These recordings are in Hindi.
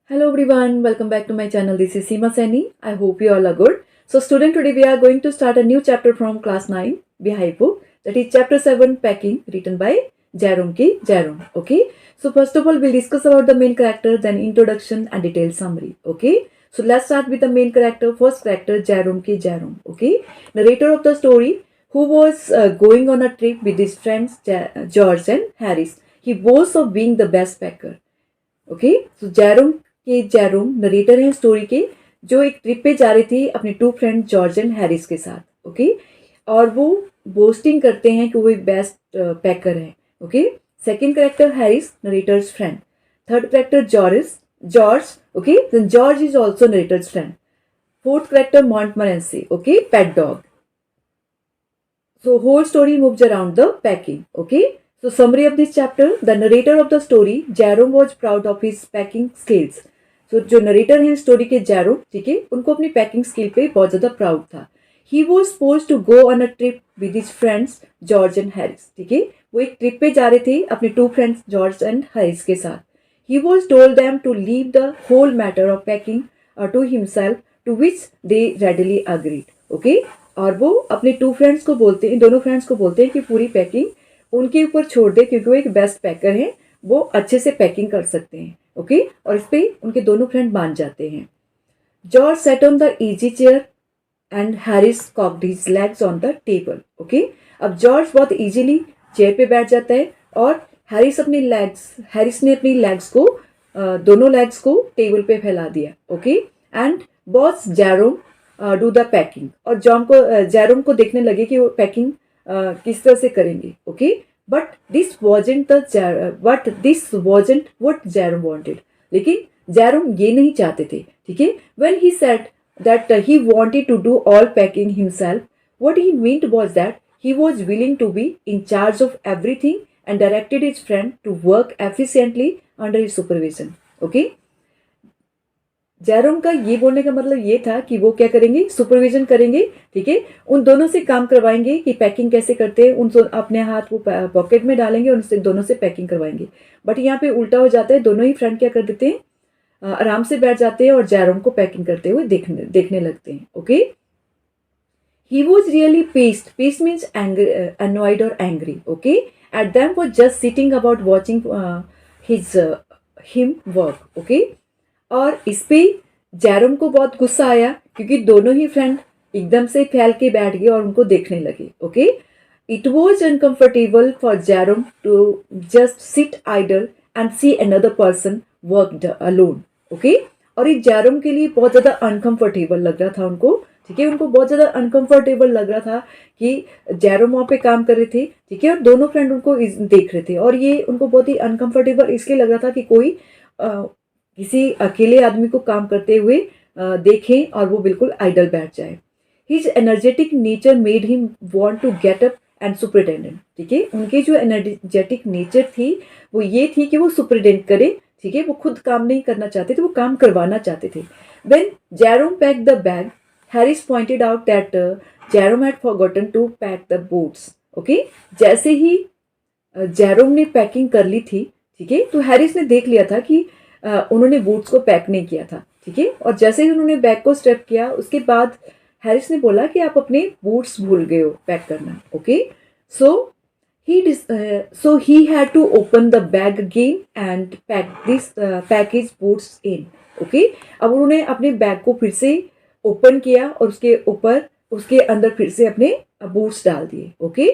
Hello everyone, welcome back to my channel. This is Seema Saini. I hope you all are good. So student, today we are going to start a new chapter from class 9 Behive book. That is chapter 7 Packing, written by Jerome K. Jerome. Okay. So first of all, we'll discuss about the main character, then introduction and detailed summary. Okay. So let's start with the main character. First character, Jerome K. Jerome. Okay. Narrator of the story, who was going on a trip with his friends George and Harris. He boasts of being the best packer. Okay so Jerome narrator हैं स्टोरी के, जो एक ट्रिप पे जा रही थी अपने two friend George and Harris के साथ. ओके और वो बोस्टिंग करते हैं कि वो एक बेस्ट पैकर है. Okay second character Harris, narrator's friend. Third character George. Okay George is also narrator's friend. Fourth character मॉन्टमरेंसी. Okay pet dog. So whole story moves around the packing. Okay. So summary of this chapter, the narrator of the story, Jerome was proud of his packing skills. So जो narrator हैं story के Jerome, ठीक है, उनको अपनी packing skill पे बहुत ज़्यादा proud था. He was supposed to go on a trip with his friends George and Harris. ठीक है, वो एक trip पे जा रहे थे अपने two friends George and Harris के साथ. He was told them to leave the whole matter of packing to himself, to which they readily agreed. Okay. और वो अपने टू फ्रेंड्स को बोलते हैं, दोनों फ्रेंड्स को बोलते हैं कि पूरी पैकिंग उनके ऊपर छोड़ दे, क्योंकि वो एक बेस्ट पैकर हैं, वो अच्छे से पैकिंग कर सकते हैं. ओके और इस पे उनके दोनों फ्रेंड मान जाते हैं. George sat on the easy chair and Harris cocked his legs on the table. Okay अब जॉर्ज बहुत इजीली चेयर पे बैठ जाता है और हैरिस ने अपनी लेग्स को दोनों लेग्स को टेबल पे फैला दिया. Okay and boss Jerome do the packing. और जेरोम को देखने लगे कि वो पैकिंग किस तरह से करेंगे. Okay but this wasn't what Jerome wanted. लेकिन जेरोम ये नहीं चाहते थे. ठीक है, when he said that he wanted to do all packing himself, what he meant was that he was willing to be in charge of everything and directed his friend to work efficiently under his supervision. Okay Jerome का ये बोलने का मतलब ये था कि वो क्या करेंगे, सुपरविजन करेंगे. ठीक है, उन दोनों से काम करवाएंगे कि पैकिंग कैसे करते हैं. अपने हाथ वो पॉकेट में डालेंगे और उनसे दोनों से पैकिंग करवाएंगे. बट यहाँ पे उल्टा हो जाता है. दोनों ही फ्रेंड क्या कर देते हैं, आराम से बैठ जाते हैं और जेरोम को पैकिंग करते हुए देखने लगते हैं. Okay he was really paste means annoyed और angry. Okay at them for just sitting about watching him work. Okay और इस पे जेरोम को बहुत गुस्सा आया, क्योंकि दोनों ही फ्रेंड एकदम से फैल के बैठ गए और उनको देखने लगे. Okay it was uncomfortable for Jerome to just sit idle and see another person work alone. Okay और ये जेरोम के लिए बहुत ज़्यादा अनकंफर्टेबल लग रहा था उनको. ठीक है, उनको बहुत ज़्यादा अनकंफर्टेबल लग रहा था कि जेरोम वहाँ पे काम कर रहे थे. ठीक है, और दोनों फ्रेंड उनको देख रहे थे और ये उनको बहुत ही अनकंफर्टेबल इसलिए लग रहा था कि कोई किसी अकेले आदमी को काम करते हुए देखें और वो बिल्कुल आइडल बैठ जाए. His energetic nature made him want to get up and superintendent. ठीक है, उनके जो एनर्जेटिक नेचर थी वो ये थी कि वो सुपरिटेंडेंट करे. ठीक है, वो खुद काम नहीं करना चाहते थे, वो काम करवाना चाहते थे. When Jerome packed the bag, Harris pointed out that Jerome had forgotten to pack the boots. Okay जैसे ही जेरोम ने पैकिंग कर ली थी, ठीक है, तो हैरिस ने देख लिया था कि उन्होंने बूट्स को पैक नहीं किया था. ठीक है, और जैसे ही उन्होंने बैग को स्टेप किया उसके बाद हैरिस ने बोला कि आप अपने बूट्स भूल गए हो पैक करना. Okay so he had to open the bag again and pack his boots in. Okay अब उन्होंने अपने बैग को फिर से ओपन किया और उसके अंदर फिर से अपने बूट्स डाल दिए. Okay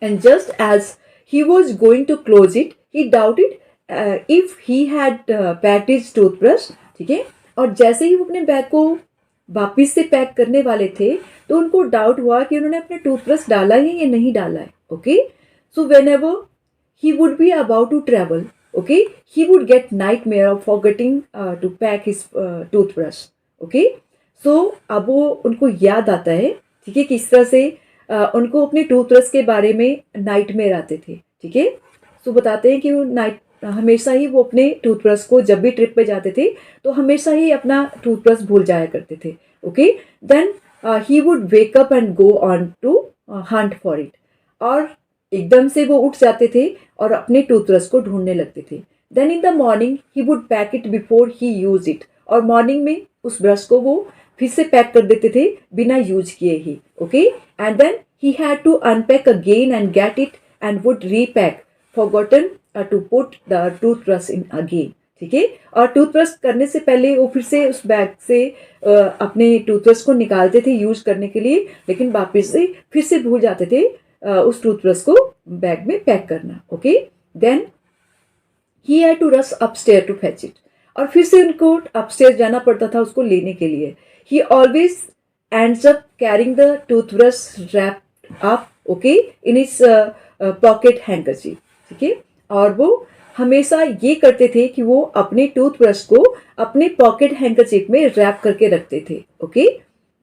and just as he was going to close it, he doubted if he had packed his toothbrush. ठीक है, और जैसे ही वो अपने बैग को वापिस से पैक करने वाले थे तो उनको डाउट हुआ कि उन्होंने अपने टूथब्रश डाला है या नहीं डाला है. Okay so whenever he would be about to travel, okay he would get nightmare of forgetting to pack his toothbrush. Okay so अब वो उनको याद आता है. ठीक है, किस तरह से उनको अपने टूथब्रश के बारे में नाइटमेयर आते थे. ठीक है, सो बताते हैं कि वो हमेशा ही वो अपने टूथब्रश को, जब भी ट्रिप पे जाते थे तो हमेशा ही अपना टूथब्रश भूल जाया करते थे. Okay then he would wake up and go on to hunt for it. और एकदम से वो उठ जाते थे और अपने टूथब्रश को ढूंढने लगते थे. Then in the morning he would pack it before he use it, और मॉर्निंग में उस ब्रश को वो फिर से पैक कर देते थे बिना यूज किए ही. Okay, and then he had to unpack again and get it and would repack, forgotten to put the toothbrush in again. ठीक है, और टूथब्रश करने से पहले वो फिर से उस बैग से अपने टूथब्रश को निकालते थे यूज करने के लिए, लेकिन वापस से फिर से भूल जाते थे उस टूथब्रश को बैग में पैक करना. Okay, then he had to rush upstair to fetch it, और फिर से उनको अपस्टेयर जाना पड़ता था उसको लेने के लिए. ही always ends up carrying the toothbrush wrapped up, okay, in his pocket handkerchief. ठीक है, और वो हमेशा ये करते थे कि वो अपने टूथब्रश को अपने पॉकेट हैंकरचीफ में रैप करके रखते थे. ओके,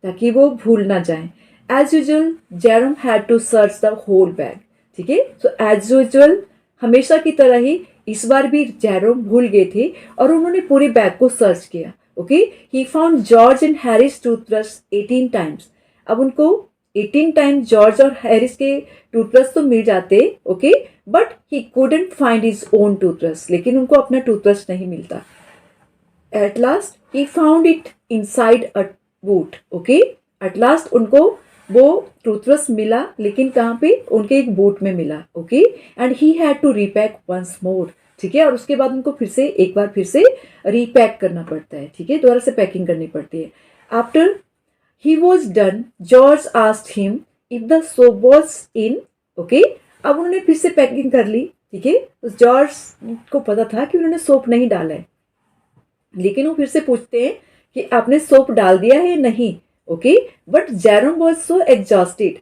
ताकि वो भूल ना जाए. As usual Jerome had to search the whole bag. ठीक है, सो एज यूजुअल हमेशा की तरह ही इस बार भी जेरोम भूल गए थे और उन्होंने पूरे बैग को सर्च किया. Okay, he found George and Harris toothbrush 18 times. अब उनको 18 टाइम्स जॉर्ज और हैरिस के टूथब्रश तो मिल जाते. Okay, but he couldn't find his own toothbrush, लेकिन उनको अपना टूथब्रश नहीं मिलता. At last he found it inside a boot. Okay, at last उनको वो टूथब्रश मिला, लेकिन कहाँ पे, उनके एक बूट में मिला. Okay, and he had to repack once more. ठीक है, और उसके बाद उनको फिर से एक बार फिर से रीपैक करना पड़ता है. ठीक है, दोबारा से पैकिंग करनी पड़ती है. After he was done George asked him if the soap was in. Okay, अब उन्होंने फिर से पैकिंग कर ली. ठीक है, तो जॉर्ज को पता था कि उन्होंने सोप नहीं डाला है, लेकिन वो फिर से पूछते हैं कि आपने सोप डाल दिया है या नहीं. Okay, but Jerome was so exhausted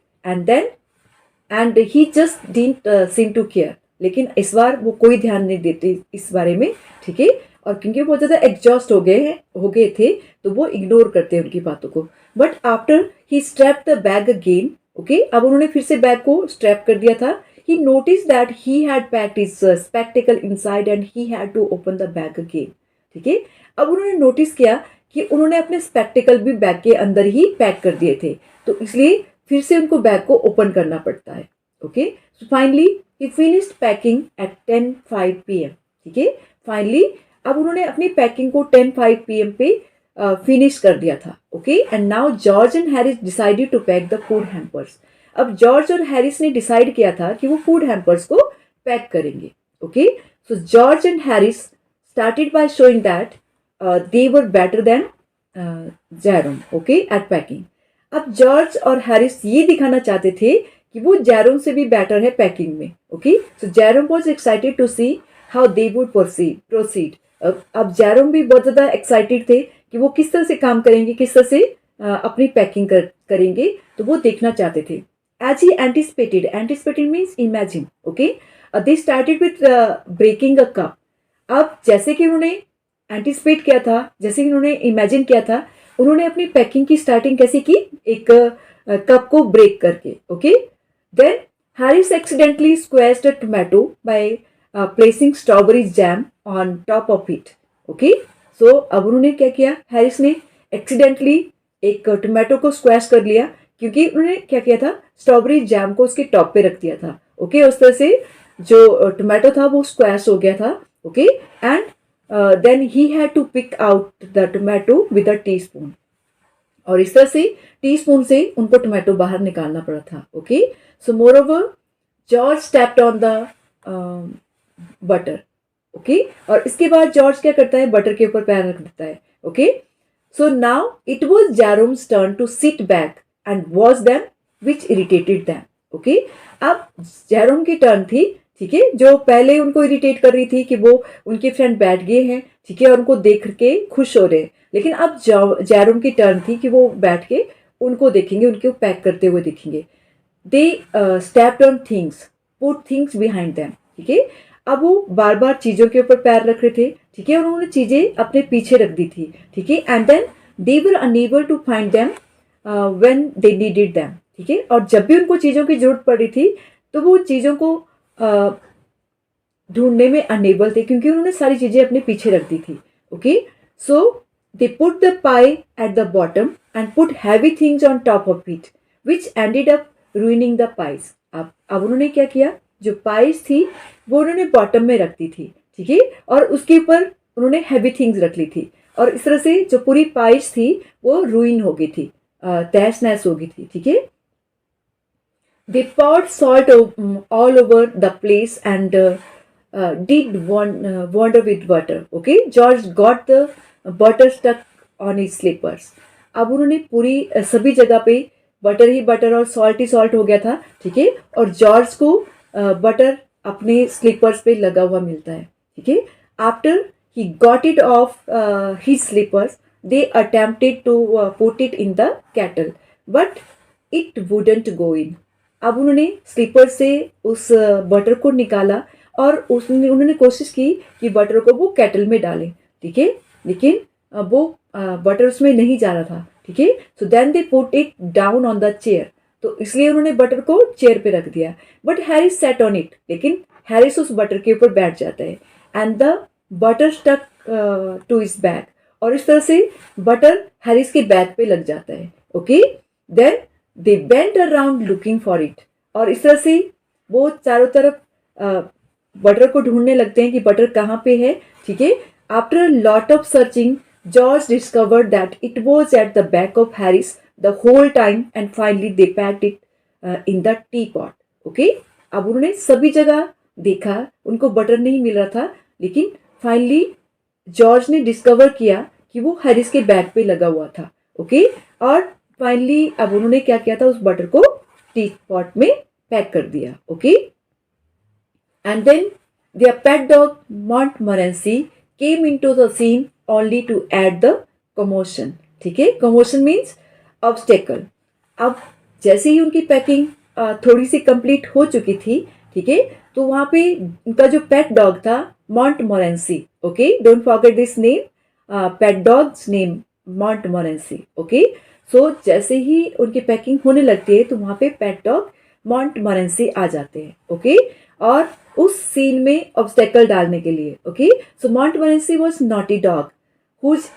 and he just didn't seem to care. लेकिन इस बार वो कोई ध्यान नहीं देते इस बारे में. ठीक है, और क्योंकि वो बहुत ज़्यादा एग्जॉस्ट हो गए थे, तो वो इग्नोर करते हैं उनकी बातों को. But after he strap the bag again. Okay, अब उन्होंने फिर से बैग को स्ट्रैप कर दिया था. He notice that he had packed his spectacle inside and he had to open the bag again. ठीक है, अब उन्होंने नोटिस किया कि उन्होंने अपने स्पेक्टिकल भी बैग के अंदर ही पैक कर दिए थे, तो इसलिए फिर से उनको बैग को ओपन करना पड़ता है. Okay, so finally he finished packing at 10:05 PM. ठीक है, फाइनली अब उन्होंने अपनी पैकिंग को 10:05 PM पे फिनिश कर दिया था. Okay, and now George and Harris decided to pack the food hampers. अब जॉर्ज और हैरिस ने डिसाइड किया था कि वो फूड हैम्पर्स को पैक करेंगे. Okay, so George and Harris started by showing that they were better than Jerome. Okay, at packing. अब जॉर्ज और हैरिस ये दिखाना चाहते थे कि वो जेरोम से भी बेटर है पैकिंग में. Okay, so Jerome was excited to see how they would proceed. अब जेरोम भी बहुत ज़्यादा एक्साइटेड थे कि वो किस तरह से काम करेंगे, किस तरह से अपनी पैकिंग करेंगे, तो वो देखना चाहते थे. As he anticipated means imagine. Okay, they started with breaking a cup. अब जैसे कि उन्होंने एंटिसिपेट किया था, जैसे कि उन्होंने इमेजिन किया था, उन्होंने अपनी पैकिंग की स्टार्टिंग कैसे की, एक कप को ब्रेक करके. Okay, then Harris accidentally squeezed a tomato by placing strawberry jam on top of it. Okay, so अब उन्होंने क्या किया, हैरिस ने एक्सीडेंटली एक टोमेटो को स्क्वैश कर लिया, क्योंकि उन्होंने क्या किया था, स्ट्रॉबेरी जैम को उसके टॉप पे रख दिया था. ओके, उस तरह से जो टोमेटो था वो स्क्वैश हो गया था. Okay, and then he had to pick out the tomato with a teaspoon. और इस तरह से टीस्पून से उनको टोमेटो बाहर निकालना पड़ा था. Okay, so more over George stepped on the butter. Okay, और इसके बाद जॉर्ज क्या करता है, बटर के ऊपर पैर रख देता है. Okay, so now it was Jerome's turn to sit back and watch them which irritated them. Okay, अब जेरोम की टर्न थी. ठीक है, जो पहले उनको इरिटेट कर रही थी कि वो उनके फ्रेंड बैठ गए हैं. ठीक है, और उनको देख के खुश हो रहे हैं, लेकिन अब जेरोम की टर्न थी कि वो बैठ के उनको देखेंगे, उनको पैक करते हुए देखेंगे. They stepped on things, put things behind them. ठीक है, अब वो बार बार चीज़ों के ऊपर पैर रख रहे थे. ठीक है, और उन्होंने चीज़ें अपने पीछे रख दी थी. ठीक है, and then they were unable to find them when they needed them. ठीक है, और जब भी उनको चीज़ों की जरूरत पड़ी थी, तो वो चीज़ों को ढूंढने में अनेबल थे, क्योंकि उन्होंने सारी चीजें अपने पीछे रख दी थी. Okay, so they put the pi at the bottom and put heavy things on top of it which ended up ruining the pies. अब उन्होंने क्या किया, जो पाइज थी वो उन्होंने बॉटम में रख दी थी. ठीक है, और उसके ऊपर उन्होंने हैवी थिंग्स रख ली थी, और इस तरह से जो पूरी पाइस थी वो रुइन हो गई थी, तहस नहस हो गई थी, ठीक है। They poured salt all over the place and wander with butter. Okay, George got the butter stuck on his slippers. अब उन्होंने पूरी सभी जगह पे बटर ही बटर और सॉल्ट ही सॉल्ट हो गया था, ठीक है, और जॉर्ज को बटर अपने स्लीपर्स पे लगा हुआ मिलता है, ठीक है। After he got it off his slippers they attempted to put it in the kettle but it wouldn't go in. अब उन्होंने स्लीपर से उस बटर को निकाला और उन्होंने कोशिश की कि बटर को वो केटल में डालें, ठीक है, लेकिन वो बटर उसमें नहीं जा रहा था, ठीक है। So then they put it down on the chair, तो इसलिए उन्होंने बटर को चेयर पे रख दिया, but Harris sat on it, लेकिन हैरिस उस बटर के ऊपर बैठ जाता है and the butter stuck to his bag, और इस तरह से बटर हैरिस के बैग पे लग जाता है। Okay, then they went around looking for it, और इस तरह से वो चारों तरफ बटर को ढूंढने लगते हैं कि बटर कहाँ पे है, ठीक है। After lot of searching George discovered that it was at the back of Harris the whole time and finally they packed it in the teapot. Okay, अब उन्होंने सभी जगह देखा, उनको बटर नहीं मिल रहा था, लेकिन फाइनली जॉर्ज ने डिस्कवर किया कि वो हैरिस के बैग पे लगा हुआ था। ओके, और फाइनली अब उन्होंने क्या किया था, उस बटर को टी पॉट में पैक कर दिया। Okay, and then their pet dog Montmorency came into the scene only to add the commotion। ठीक है, commotion means obstacle। अब जैसे ही उनकी पैकिंग थोड़ी सी कंप्लीट हो चुकी थी, ठीक है, तो वहाँ पे उनका जो पेट डॉग था Montmorency, okay, don't forget this name, pet dog's name Montmorency। Okay, so जैसे ही उनकी पैकिंग होने लगती है तो वहाँ पे पेट डॉग Montmorency आ जाते हैं। ओके, और उस सीन में ऑब्स्टेकल डालने के लिए। Okay, so Montmorency was naughty dog whose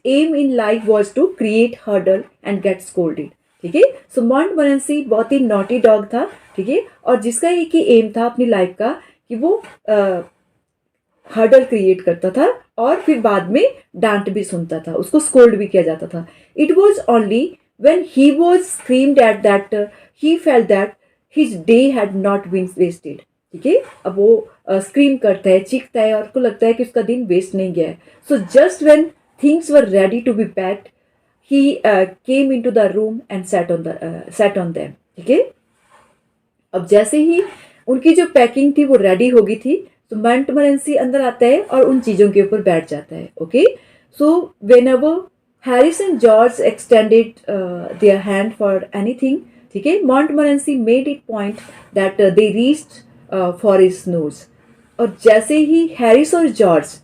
aim in life was to create hurdle and get scolded। ठीक है, सो Montmorency बहुत ही नॉटी डॉग था, ठीक है, और जिसका एक ही एम था अपनी लाइफ का कि वो हर्डल क्रिएट करता था और फिर बाद में डांट भी सुनता था, उसको स्कोल्ड भी किया जाता था। It was only when he was screamed at that he felt that his day had not been wasted। ठीक है, अब वो स्क्रीम करता है, चीखता है और उसको लगता है कि उसका दिन वेस्ट नहीं गया है। So just when things were ready to be packed he came into the room and sat on them। ठीक है, अब जैसे ही उनकी जो पैकिंग थी वो रेडी हो गई थी तो Montmorency अंदर आता है और उन चीज़ों के ऊपर बैठ जाता है। Okay, so whenever Harris and George extended their hand for anything, ठीक है, Montmorency made it point that they reached for his nose। और जैसे ही हैरिस और जॉर्ज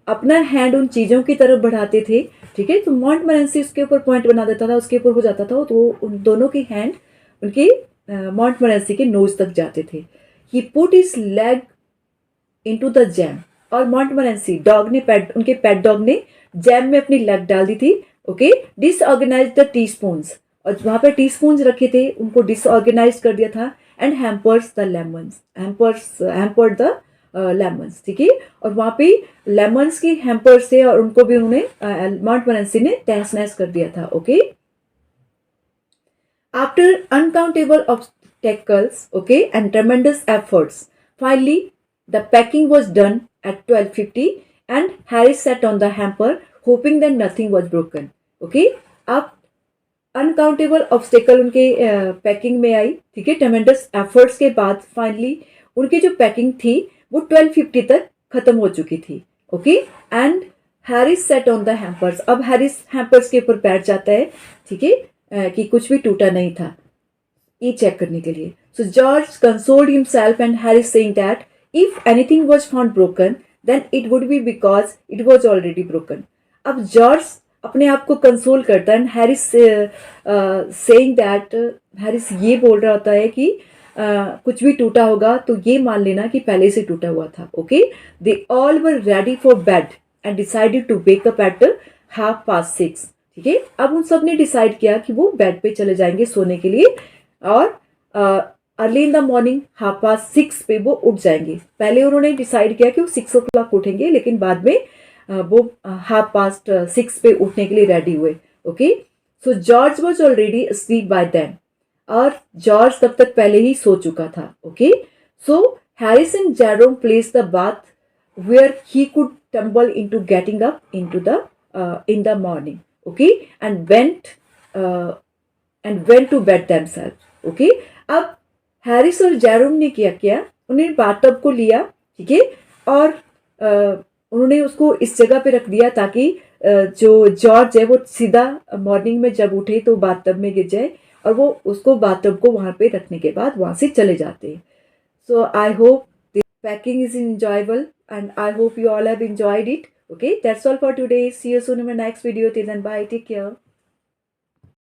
अपना हैंड उन चीज़ों की तरफ बढ़ाते थे, ठीक है, तो Montmorency उसके ऊपर पॉइंट बना देता था, उसके ऊपर हो जाता था, तो उन दोनों के हैंड उनके Montmorency के नोज तक जाते थे। He put his leg into the jam, और Montmorency डॉग ने उनके पेट डॉग ने जैम में अपनी लेग डाल दी थी। Okay, disorganise the T spoons, और वहाँ पे टी स्पून्स रखे थे उनको डिसऑर्गेनाइज कर दिया था। And hampers the lemons, hampered the lemons, ठीक है, और वहाँ पे लेमन्स के हैम्पर्स थे और उनको भी उन्होंने Montmorency ने तहस नहस कर दिया था। Okay, after uncountable obstacles, okay, and ट्रेमेंडस efforts, finally the packing was done at 12:50 and Harris sat on the hamper hoping that nothing was broken। okay, अब अनकाउंटेबल ऑब्स्टेकल उनके पैकिंग में आई, ठीक है, ट्रेमेंडस एफर्ट्स के बाद फाइनली उनकी जो पैकिंग थी वो 12:50 तक खत्म हो चुकी थी। Okay, and Harris sat on the hampers, अब हैरिस हैम्पर्स के ऊपर बैठ जाता है, ठीक है, कि कुछ भी टूटा नहीं था, ये चेक करने के लिए। So George consoled himself and Harris saying that if anything was found broken then it would be because it was already broken। अब जॉर्ज अपने आप को कंसोल करता है, हैरिस सेइंग दैट, हैरिस ये बोल रहा होता है कि कुछ भी टूटा होगा तो ये मान लेना कि पहले से टूटा हुआ था। Okay, they all were ready for bed and decided to wake up at 6:30। ठीक है, अब उन सब ने डिसाइड किया कि वो बेड पे चले जाएंगे सोने के लिए, और अर्ली इन द मॉर्निंग 6:30 पे वो उठ जाएंगे. पहले उन्होंने डिसाइड किया कि वो 6 o'clock उठेंगे, लेकिन बाद में वो 6:30 पे उठने के लिए रेडी हुए. Okay, so George was already sleep by then. और जॉर्ज तब तक पहले ही सो चुका था. Okay, so Harris and Jerome place the bath where he could tumble into getting up into the in the morning. Okay, uh, and went to bed themselves. Okay, अब हैरिस और जेरोम ने क्या किया, उन्हें बाथटब को लिया. ठीक है, और उन्होंने उसको इस जगह पे रख दिया ताकि जो जॉर्ज है वो सीधा मॉर्निंग में जब उठे तो बाथटब में गिर जाए, और वो उसको बाथटब को वहां पे रखने के बाद वहां से चले जाते. So I hope the packing is enjoyable, and I hope you all have enjoyed it. Okay, that's all for today. See you soon in my next video. Till then, bye. Take care.